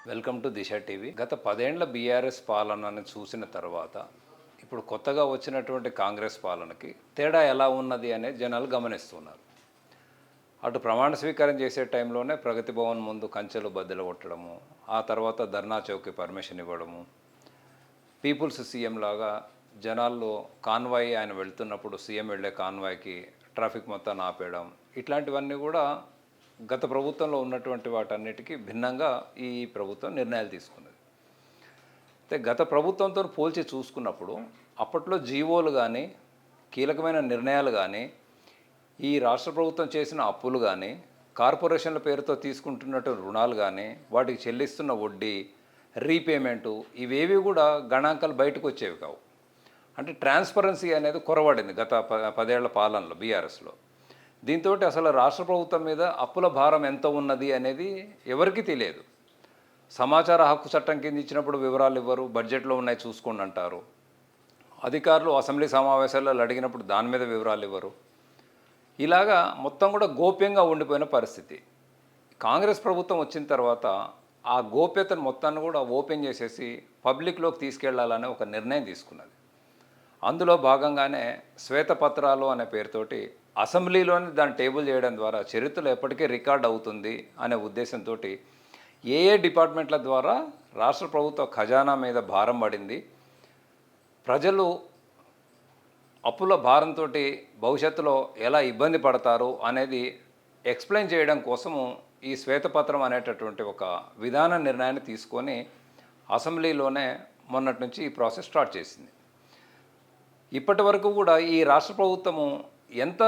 Welcome to Disha TV. గత 10 ఏండ్ల BRS పాలనని చూసిన తర్వాత ఇప్పుడు కొత్తగా వచ్చినటువంటి కాంగ్రెస్ పాలనకి తేడా ఎలా ఉన్నది అనేది జనాలు గమనిస్తున్నారు. అటు ప్రమాణ స్వీకారం చేసే టైంలోనే ప్రగతి భవన్ ముందు కంచెలు బద్దలు కొట్టడము, ఆ తర్వాత ధర్నా చౌక్కి పర్మిషన్ ఇవ్వడము, పీపుల్స్ సీఎం లాగా జనాల్లో కాన్వాయ్ ఆయన వెళ్తున్నప్పుడు సీఎం వెళ్ళే కాన్వాయ్కి ట్రాఫిక్ మొత్తాన్ని ఆపేయడం, ఇట్లాంటివన్నీ కూడా గత ప్రభుత్వంలో ఉన్నటువంటి వాటన్నిటికీ భిన్నంగా ఈ ప్రభుత్వం నిర్ణయాలు తీసుకున్నది. అయితే గత ప్రభుత్వంతో పోల్చి చూసుకున్నప్పుడు అప్పట్లో జీవోలు కానీ కీలకమైన నిర్ణయాలు కానీ ఈ రాష్ట్ర ప్రభుత్వం చేసిన అప్పులు కానీ కార్పొరేషన్ల పేరుతో తీసుకుంటున్నటువంటి రుణాలు కానీ వాటికి చెల్లిస్తున్న వడ్డీ రీపేమెంటు ఇవేవి కూడా గణాంకాలు బయటకు వచ్చేవి కావు. అంటే ట్రాన్స్పరెన్సీ అనేది కొరవడింది గత 10 ఏళ్ల పాలనలో బీఆర్ఎస్లో. దీంతో అసలు రాష్ట్ర ప్రభుత్వం మీద అప్పుల భారం ఎంత ఉన్నది అనేది ఎవరికీ తెలియదు. సమాచార హక్కు చట్టం కింద ఇచ్చినప్పుడు వివరాలు ఇవ్వరు, బడ్జెట్లో ఉన్నాయి చూసుకోండి అంటారు. అధికారులు అసెంబ్లీ సమావేశాల్లో అడిగినప్పుడు దాని మీద వివరాలు ఇవ్వరు. ఇలాగా మొత్తం కూడా గోప్యంగా ఉండిపోయిన పరిస్థితి. కాంగ్రెస్ ప్రభుత్వం వచ్చిన తర్వాత ఆ గోప్యతను మొత్తాన్ని కూడా ఓపెన్ చేసేసి పబ్లిక్లోకి తీసుకెళ్లాలనే ఒక నిర్ణయం తీసుకున్నది. అందులో భాగంగానే శ్వేతపత్రాలు అనే పేరుతోటి అసెంబ్లీలోని దాన్ని టేబుల్ చేయడం ద్వారా చరిత్రలో ఎప్పటికీ రికార్డ్ అవుతుంది అనే ఉద్దేశంతో ఏ డిపార్ట్మెంట్ల ద్వారా రాష్ట్ర ప్రభుత్వ ఖజానా మీద భారం పడింది, ప్రజలు అప్పుల భారంతో భవిష్యత్తులో ఎలా ఇబ్బంది పడతారు అనేది ఎక్స్ప్లెయిన్ చేయడం కోసము ఈ శ్వేతపత్రం అనేటటువంటి ఒక విధాన నిర్ణయాన్ని తీసుకొని అసెంబ్లీలోనే మొన్నటి నుంచి ఈ ప్రాసెస్ స్టార్ట్ చేసింది. ఇప్పటి వరకు కూడా ఈ రాష్ట్ర ప్రభుత్వము ఎంత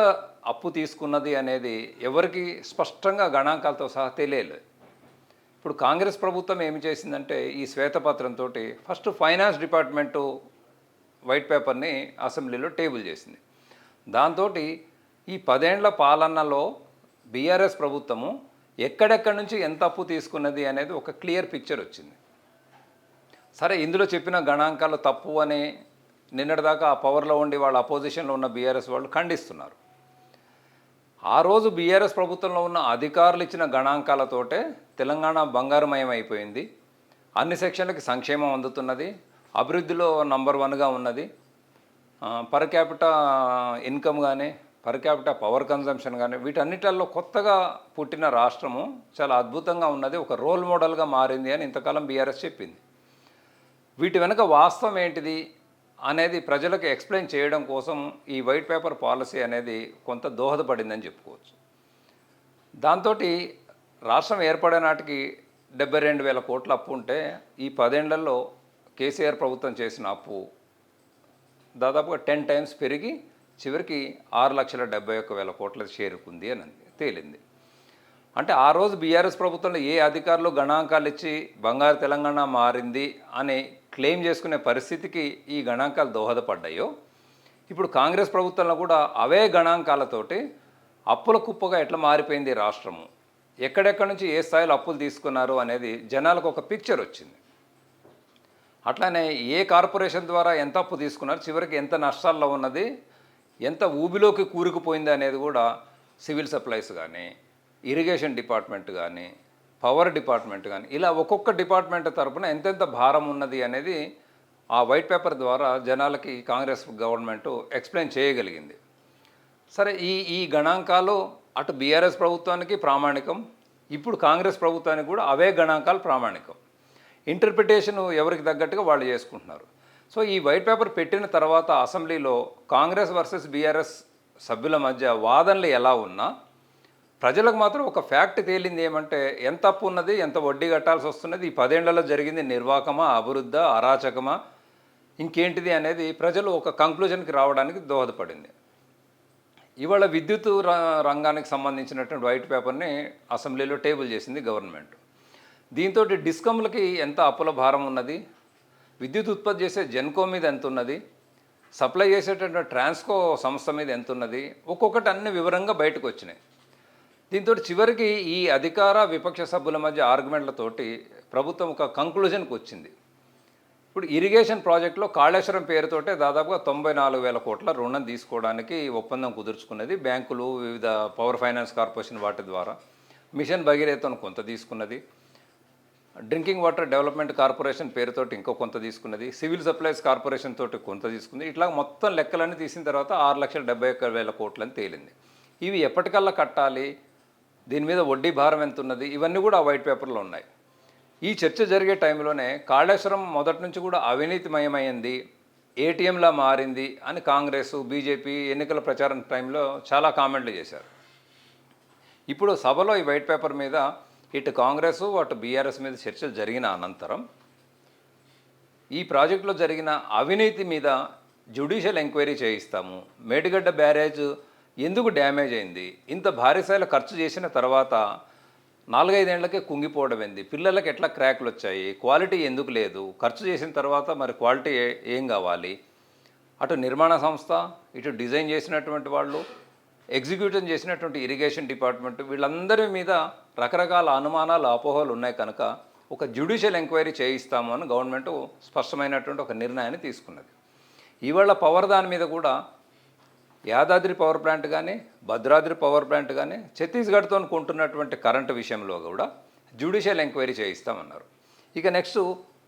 అప్పు తీసుకున్నది అనేది ఎవరికి స్పష్టంగా గణాంకాలతో సహా తెలియలేదు. ఇప్పుడు కాంగ్రెస్ ప్రభుత్వం ఏమి చేసిందంటే ఈ శ్వేతపత్రంతో ఫస్ట్ ఫైనాన్స్ డిపార్ట్మెంటు వైట్ పేపర్ని అసెంబ్లీలో టేబుల్ చేసింది. దాంతో ఈ 10 ఏండ్ల పాలనలో బీఆర్ఎస్ ప్రభుత్వము ఎక్కడెక్కడి నుంచి ఎంత అప్పు తీసుకున్నది అనేది ఒక క్లియర్ పిక్చర్ వచ్చింది. సరే, ఇందులో చెప్పిన గణాంకాలు తప్పు అని నిన్నటిదాకా ఆ పవర్లో ఉండి వాళ్ళ అపోజిషన్లో ఉన్న బీఆర్ఎస్ వాళ్ళు ఖండిస్తున్నారు. ఆ రోజు బీఆర్ఎస్ ప్రభుత్వంలో ఉన్న అధికారులు ఇచ్చిన గణాంకాలతోటే తెలంగాణ బంగారుమయం అయిపోయింది. అన్ని సెక్షన్లకి సంక్షేమం అందుతున్నది, అభివృద్ధిలో నంబర్ 1గా ఉన్నది, పర్ క్యాపిటా ఇన్కమ్ కానీ పర్ క్యాపిటా పవర్ కన్జంప్షన్ కానీ వీటన్నిటిల్లో కొత్తగా పుట్టిన రాష్ట్రము చాలా అద్భుతంగా ఉన్నది, ఒక రోల్ మోడల్గా మారింది అని ఇంతకాలం బీఆర్ఎస్ చెప్పింది. వీటి వెనుక వాస్తవం ఏంటిది అనేది ప్రజలకు ఎక్స్ప్లెయిన్ చేయడం కోసం ఈ వైట్ పేపర్ పాలసీ అనేది కొంత దోహదపడిందని చెప్పుకోవచ్చు. దాంతో రాష్ట్రం ఏర్పడే నాటికి 72,000 కోట్ల అప్పు ఉంటే ఈ 10 ఏళ్లలో కేసీఆర్ ప్రభుత్వం చేసిన అప్పు దాదాపుగా 10 టైమ్స్ పెరిగి చివరికి 6,71,000 కోట్ల చేరుకుంది అని తేలింది. అంటే ఆ రోజు బీఆర్ఎస్ ప్రభుత్వంలో ఏ అధికారులు గణాంకాలు ఇచ్చి బంగారు తెలంగాణ మారింది అని క్లెయిమ్ చేసుకునే పరిస్థితికి ఈ గణాంకాలు దోహదపడ్డాయో, ఇప్పుడు కాంగ్రెస్ ప్రభుత్వంలో కూడా అవే గణాంకాలతోటి అప్పుల కుప్పగా ఎట్లా మారిపోయింది రాష్ట్రము, ఎక్కడెక్కడి నుంచి ఏ స్థాయిలో అప్పులు తీసుకున్నారు అనేది జనాలకు ఒక పిక్చర్ వచ్చింది. అట్లానే ఏ కార్పొరేషన్ ద్వారా ఎంత అప్పు తీసుకున్నారు, చివరికి ఎంత నష్టాల్లో ఉన్నది, ఎంత ఊబిలోకి కూరుకుపోయింది అనేది కూడా సివిల్ సప్లైస్ కానీ ఇరిగేషన్ డిపార్ట్మెంట్ కానీ పవర్ డిపార్ట్మెంట్ కానీ ఇలా ఒక్కొక్క డిపార్ట్మెంట్ తరపున ఎంతెంత భారం ఉన్నది అనేది ఆ వైట్ పేపర్ ద్వారా జనాలకి కాంగ్రెస్ గవర్నమెంట్ ఎక్స్ప్లెయిన్ చేయగలిగింది. సరే, ఈ గణాంకాలు అటు బీఆర్ఎస్ ప్రభుత్వానికి ప్రామాణికం, ఇప్పుడు కాంగ్రెస్ ప్రభుత్వానికి కూడా అవే గణాంకాలు ప్రామాణికం. ఇంటర్ప్రిటేషన్ ఎవరికి తగ్గట్టుగా వాళ్ళు చేసుకుంటున్నారు. సో ఈ వైట్ పేపర్ పెట్టిన తర్వాత అసెంబ్లీలో కాంగ్రెస్ వర్సెస్ బీఆర్ఎస్ సభ్యుల మధ్య వాదనలు ఎలా ఉన్నా ప్రజలకు మాత్రం ఒక ఫ్యాక్ట్ తేలింది. ఏమంటే ఎంత అప్పు ఉన్నది, ఎంత వడ్డీ కట్టాల్సి వస్తున్నది, ఈ 10 ఏళ్లలో జరిగింది నిర్వాకమా, అభివృద్ధా, అరాచకమా, ఇంకేంటిది అనేది ప్రజలు ఒక కంక్లూజన్కి రావడానికి దోహదపడింది. ఇవాళ విద్యుత్ రంగానికి సంబంధించినటువంటి వైట్ పేపర్ని అసెంబ్లీలో టేబుల్ చేసింది గవర్నమెంట్. దీంతో డిస్కమ్లకి ఎంత అప్పుల భారం ఉన్నది, విద్యుత్ ఉత్పత్తి చేసే జెన్కో మీద ఎంత ఉన్నది, సప్లై చేసేటటువంటి ట్రాన్స్కో సంస్థ మీద ఎంత ఉన్నది, ఒక్కొక్కటి అన్ని వివరంగా బయటకు వచ్చినాయి. దీంతో చివరికి ఈ అధికార విపక్ష సభ్యుల మధ్య ఆర్గ్యుమెంట్లతోటి ప్రభుత్వం ఒక కంక్లూజన్కి వచ్చింది. ఇప్పుడు ఇరిగేషన్ ప్రాజెక్టులో కాళేశ్వరం పేరుతోటే దాదాపుగా 94,000 కోట్ల రుణం తీసుకోవడానికి ఒప్పందం కుదుర్చుకున్నది. బ్యాంకులు, వివిధ పవర్ ఫైనాన్స్ కార్పొరేషన్ వాటి ద్వారా మిషన్ భగీరథను కొంత తీసుకున్నది. డ్రింకింగ్ వాటర్ డెవలప్మెంట్ కార్పొరేషన్ పేరుతోటి ఇంకో కొంత తీసుకున్నది, సివిల్ సప్లైస్ కార్పొరేషన్ తోటి కొంత తీసుకుంది. ఇట్లా మొత్తం లెక్కలన్నీ తీసిన తర్వాత 6,71,000 కోట్లని తేలింది. ఇవి ఎప్పటికల్లా కట్టాలి, దీని మీద వడ్డీ భారం ఎంత ఉన్నది, ఇవన్నీ కూడా ఆ వైట్ పేపర్లో ఉన్నాయి. ఈ చర్చ జరిగే టైంలోనే కాళేశ్వరం మొదటి నుంచి కూడా అవినీతిమయమైంది, ఏటీఎంలా మారింది అని కాంగ్రెస్, బీజేపీ ఎన్నికల ప్రచారం టైంలో చాలా కామెంట్లు చేశారు. ఇప్పుడు సభలో ఈ వైట్ పేపర్ మీద ఇటు కాంగ్రెస్ అటు బీఆర్ఎస్ మీద చర్చలు జరిగిన అనంతరం ఈ ప్రాజెక్టులో జరిగిన అవినీతి మీద జ్యుడిషియల్ ఎంక్వైరీ చేయిస్తాము, మేడిగడ్డ బ్యారేజ్ ఎందుకు డ్యామేజ్ అయింది, ఇంత భారీ స్థాయిలో ఖర్చు చేసిన తర్వాత 4-5 ఏళ్లకే కుంగిపోవడం ఏంది, పిల్లలకి ఎట్లా క్రాక్లు వచ్చాయి, క్వాలిటీ ఎందుకు లేదు, ఖర్చు చేసిన తర్వాత మరి క్వాలిటీ ఏం కావాలి, అటు నిర్మాణ సంస్థ, ఇటు డిజైన్ చేసినటువంటి వాళ్ళు, ఎగ్జిక్యూషన్ చేసినటువంటి ఇరిగేషన్ డిపార్ట్మెంట్, వీళ్ళందరి మీద రకరకాల అనుమానాలు, అపోహలు ఉన్నాయి కనుక ఒక జ్యుడిషియల్ ఎంక్వైరీ చేయిస్తాము అని గవర్నమెంట్ స్పష్టమైనటువంటి ఒక నిర్ణయాన్ని తీసుకున్నది. ఇవాళ పవర్ దాని మీద కూడా యాదాద్రి పవర్ ప్లాంట్ కానీ, భద్రాద్రి పవర్ ప్లాంట్ కానీ, ఛత్తీస్గఢ్తో కొంటున్నటువంటి కరెంటు విషయంలో కూడా జ్యుడిషియల్ ఎంక్వైరీ చేయిస్తామన్నారు. ఇక నెక్స్ట్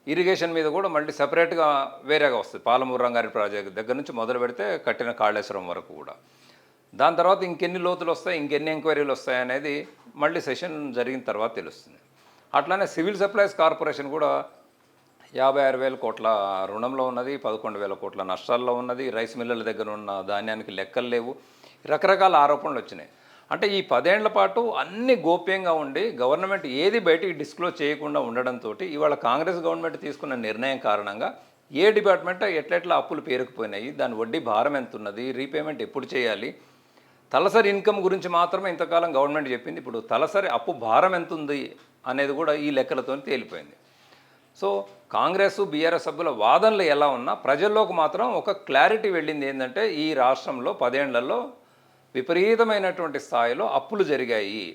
ఇరిగేషన్ మీద కూడా మళ్ళీ సపరేట్గా వేరేగా వస్తుంది. పాలమూరు రంగారెడ్డి ప్రాజెక్ట్ దగ్గర నుంచి మొదలు పెడితే కట్టిన కాళేశ్వరం వరకు కూడా. దాని తర్వాత ఇంకెన్ని లోతులు వస్తాయి, ఇంకెన్ని ఎంక్వైరీలు వస్తాయి అనేది మళ్ళీ సెషన్ జరిగిన తర్వాత తెలుస్తుంది. అట్లానే సివిల్ సప్లైస్ కార్పొరేషన్ కూడా 56,000 కోట్ల రుణంలో ఉన్నది, 11,000 కోట్ల నష్టాల్లో ఉన్నది, రైస్ మిల్లుల దగ్గర ఉన్న ధాన్యానికి లెక్కలు లేవు, రకరకాల ఆరోపణలు వచ్చినాయి. అంటే ఈ 10 ఏళ్ల పాటు అన్ని గోప్యంగా ఉండి గవర్నమెంట్ ఏది బయటికి డిస్క్లోజ్ చేయకుండా ఉండడంతో ఇవాళ కాంగ్రెస్ గవర్నమెంట్ తీసుకున్న నిర్ణయం కారణంగా ఏ డిపార్ట్మెంట్ ఎట్లెట్లా అప్పులు పేరుకుపోయినాయి, దాని వడ్డీ భారం ఎంత ఉన్నది, రీపేమెంట్ ఎప్పుడు చేయాలి, తలసరి ఇన్కమ్ గురించి మాత్రమే ఇంతకాలం గవర్నమెంట్ చెప్పింది. ఇప్పుడు తలసరి అప్పు భారం ఎంత ఉంది అనేది కూడా ఈ లెక్కలతో తేలిపోయింది. సో కాంగ్రెస్, బీఆర్ఎస్ సభ్యుల వాదనలు ఎలా ఉన్నా ప్రజల్లోకి మాత్రం ఒక క్లారిటీ వెళ్ళింది. ఏంటంటే ఈ రాష్ట్రంలో 10 ఏళ్లలో విపరీతమైనటువంటి స్థాయిలో అప్పులు జరిగాయి,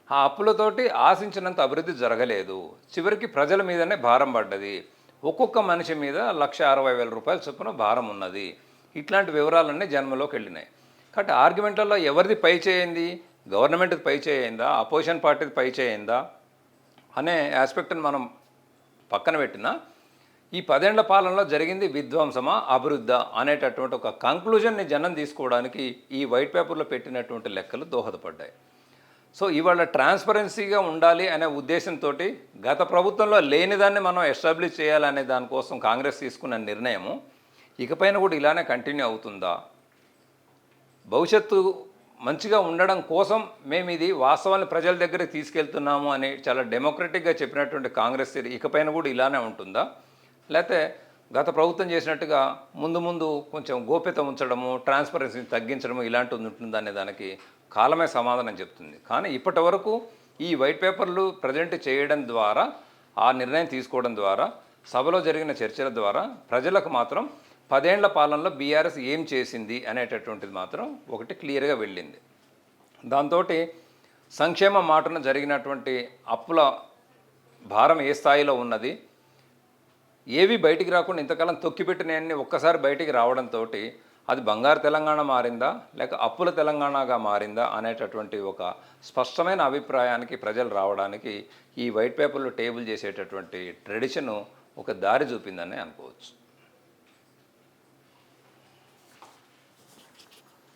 ఆ అప్పులతోటి ఆశించినంత అభివృద్ధి జరగలేదు, చివరికి ప్రజల మీదనే భారం పడ్డది, ఒక్కొక్క మనిషి మీద 1,60,000 రూపాయల చొప్పున భారం ఉన్నది. ఇట్లాంటి వివరాలన్నీ జన్మలోకి వెళ్ళినాయి. కాబట్టి ఆర్గ్యుమెంట్లలో ఎవరిది పై చేయింది, గవర్నమెంట్ది పై చేయిందా, అపోజిషన్ పార్టీది పై చేయిందా అనే ఆస్పెక్ట్ని మనం పక్కన పెట్టినా ఈ 10 ఏళ్ల పాలనలో జరిగింది విధ్వంసమా, అభివృద్ధా అనేటటువంటి ఒక కంక్లూజన్ని జనం తీసుకోవడానికి ఈ వైట్ పేపర్లో పెట్టినటువంటి లెక్కలు దోహదపడ్డాయి. సో ఇవాళ ట్రాన్స్పరెన్సీగా ఉండాలి అనే ఉద్దేశంతో గత ప్రభుత్వంలో లేనిదాన్ని మనం ఎస్టాబ్లిష్ చేయాలనే దానికోసం కాంగ్రెస్ తీసుకున్న నిర్ణయము ఇకపైన కూడా ఇలానే కంటిన్యూ అవుతుందా, భవిష్యత్తు మంచిగా ఉండడం కోసం మేము ఇది వాస్తవాన్ని ప్రజల దగ్గరికి తీసుకెళ్తున్నాము అని చాలా డెమోక్రటిక్గా చెప్పినటువంటి కాంగ్రెస్ ఇకపైన కూడా ఇలానే ఉంటుందా, లేకపోతే గత ప్రభుత్వం చేసినట్టుగా ముందు ముందు కొంచెం గోప్యత ఉంచడము, ట్రాన్స్పరెన్సీని తగ్గించడము ఇలాంటిది ఉంటుందా అనే దానికి కాలమే సమాధానం చెప్తుంది. కానీ ఇప్పటి వరకు ఈ వైట్ పేపర్లు ప్రజెంట్ చేయడం ద్వారా, ఆ నిర్ణయం తీసుకోవడం ద్వారా, సభలో జరిగిన చర్చల ద్వారా ప్రజలకు మాత్రం 10 ఏళ్ల పాలనలో బీఆర్ఎస్ ఏం చేసింది అనేటటువంటిది మాత్రం ఒకటి క్లియర్గా వెళ్ళింది. దాంతో సంక్షేమ మాటన జరిగినటువంటి అప్పుల భారం ఏ స్థాయిలో ఉన్నది, ఏవి బయటికి రాకుండా ఇంతకాలం తొక్కిపెట్టినవన్నీ ఒక్కసారి బయటికి రావడంతో అది బంగారు తెలంగాణ మారిందా లేక అప్పుల తెలంగాణగా మారిందా అనేటటువంటి ఒక స్పష్టమైన అభిప్రాయానికి ప్రజలు రావడానికి ఈ వైట్ పేపర్లు టేబుల్ చేసేటటువంటి ట్రెడిషను ఒక దారి చూపిందని అనుకోవచ్చు.